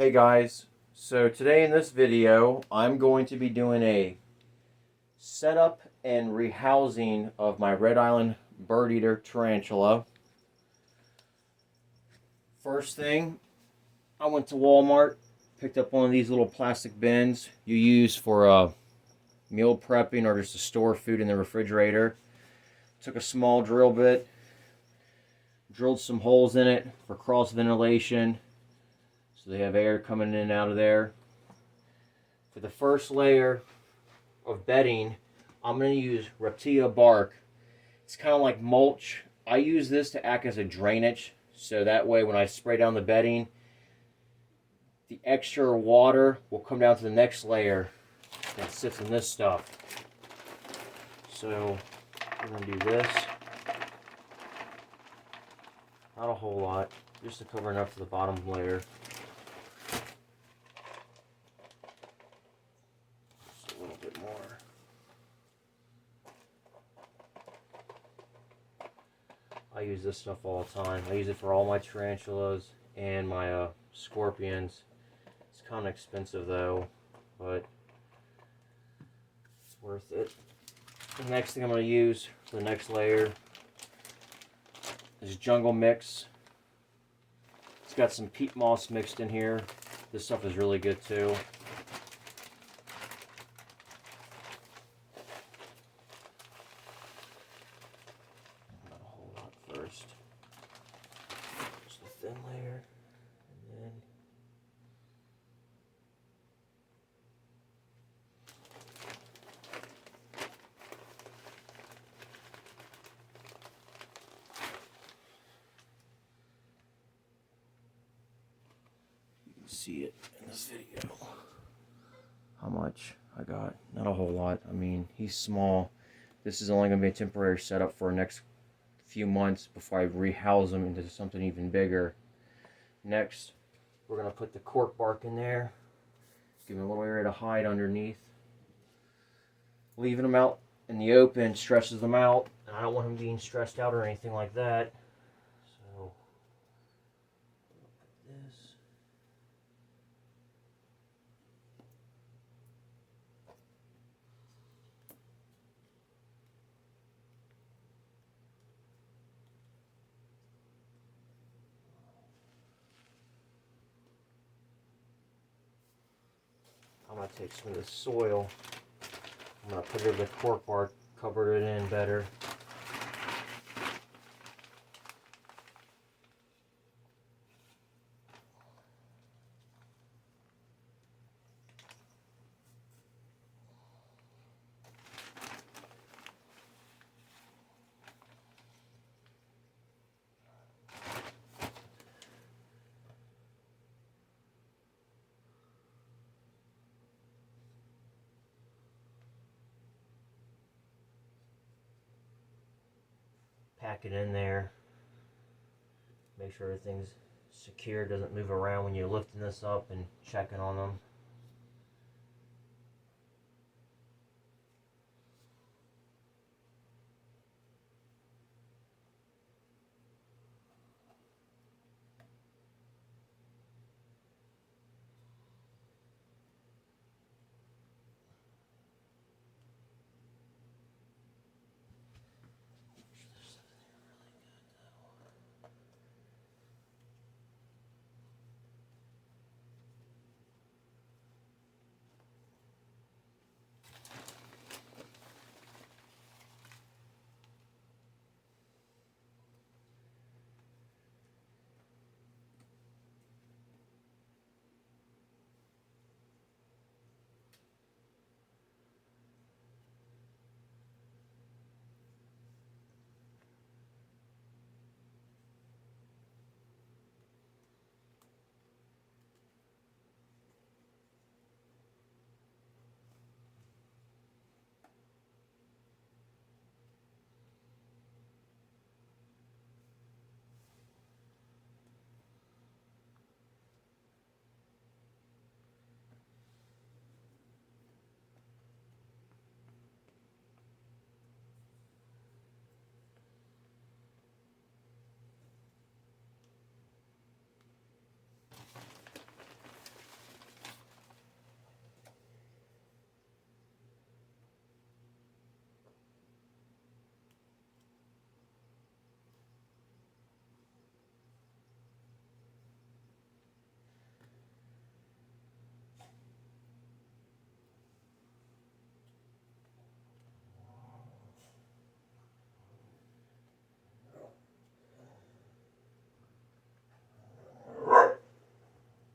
Hey guys, so today in this video I'm going to be doing a setup and rehousing of my Red Island bird eater tarantula. First thing, I went to Walmart, picked up one of these little plastic bins you use for meal prepping or just to store food in the refrigerator. Took a small drill bit, drilled some holes in it for cross ventilation so they have air coming in and out of there. For the first layer of bedding, I'm going to use Reptia bark. It's kind of like mulch. I use this to act as a drainage, so that way when I spray down the bedding, the extra water will come down to the next layer that sits in this stuff. So we're going to do this. Not a whole lot, just to cover enough to the bottom layer. Just a little bit more. I use this stuff all the time. I use it for all my tarantulas and my scorpions. It's kind of expensive though, but it's worth it. The next thing I'm going to use for the next layer is jungle mix. It's got some peat moss mixed in here. This stuff is really good too. Not a whole lot first. Just a thin layer, and then see it in this video how much I got. Not a whole lot. I mean, he's small. This is only going to be a temporary setup for the next few months before I rehouse him into something even bigger. Next, we're going to put the cork bark in there, give him a little area to hide underneath. Leaving him out in the open stresses them out, and I don't want him being stressed out or anything like that. So this. I'm going to take some of this soil, I'm going to put it over the cork bark, cover it in better. Pack it in there. Make sure everything's secure, doesn't move around when you're lifting this up and checking on them.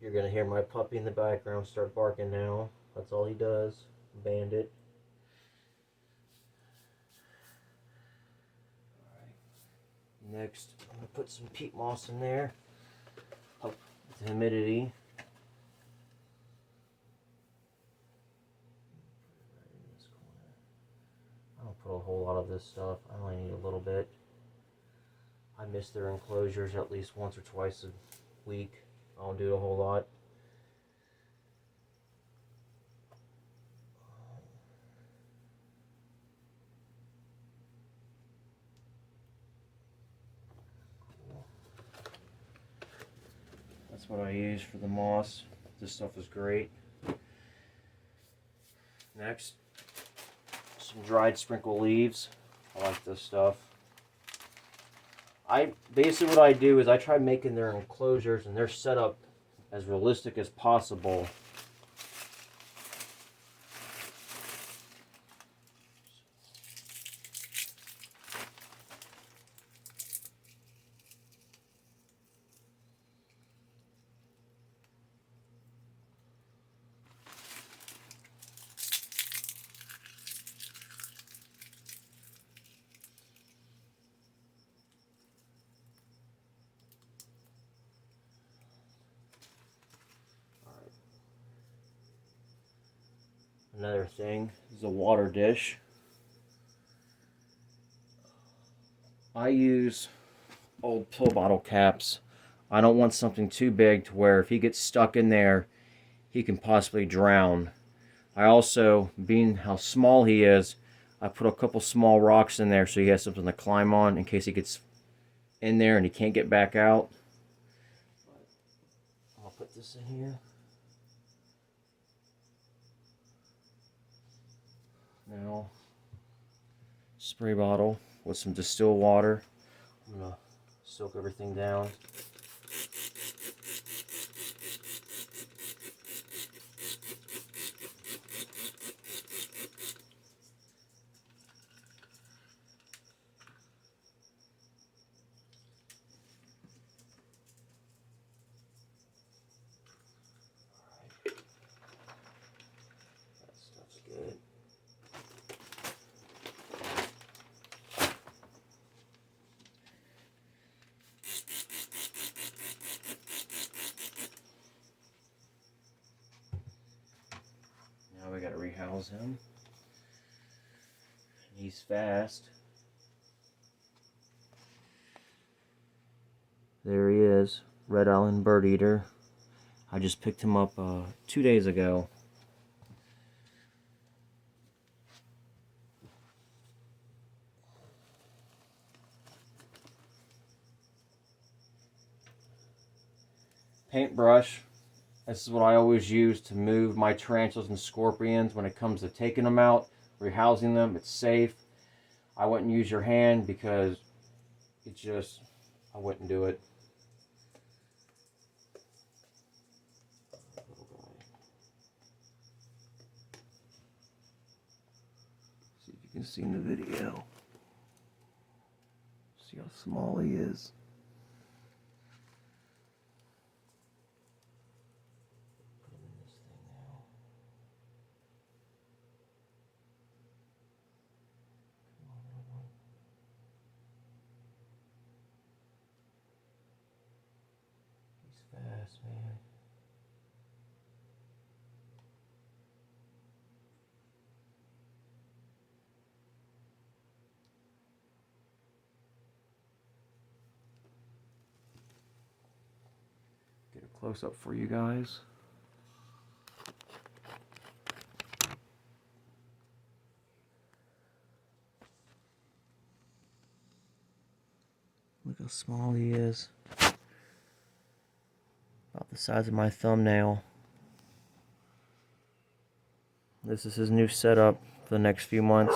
You're gonna hear my puppy in the background start barking now. That's all he does. Bandit. Alright. Next, I'm gonna put some peat moss in there. Help with the humidity. I don't put a whole lot of this stuff. I only need a little bit. I miss their enclosures at least once or twice a week. I don't do it a whole lot. That's what I use for the moss. This stuff is great. Next, some dried sprinkle leaves. I like this stuff. Basically what I do is I try making their enclosures and their setup as realistic as possible. Another thing is a water dish. I use old pill bottle caps. I don't want something too big to where if he gets stuck in there, he can possibly drown. I also, being how small he is, I put a couple small rocks in there so he has something to climb on in case he gets in there and he can't get back out. I'll put this in here. Now, spray bottle with some distilled water. I'm going to soak everything down. That stuff's good. Now we gotta rehouse him. He's fast. There he is, Red Island Bird Eater. I just picked him up 2 days ago. Paintbrush. This is what I always use to move my tarantulas and scorpions when it comes to taking them out, rehousing them. It's safe. I wouldn't use your hand because it's just, I wouldn't do it. See if you can see in the video. See how small he is. Fast, man. Get a close up for you guys. Look how small he is. About the size of my thumbnail. This is his new setup for the next few months.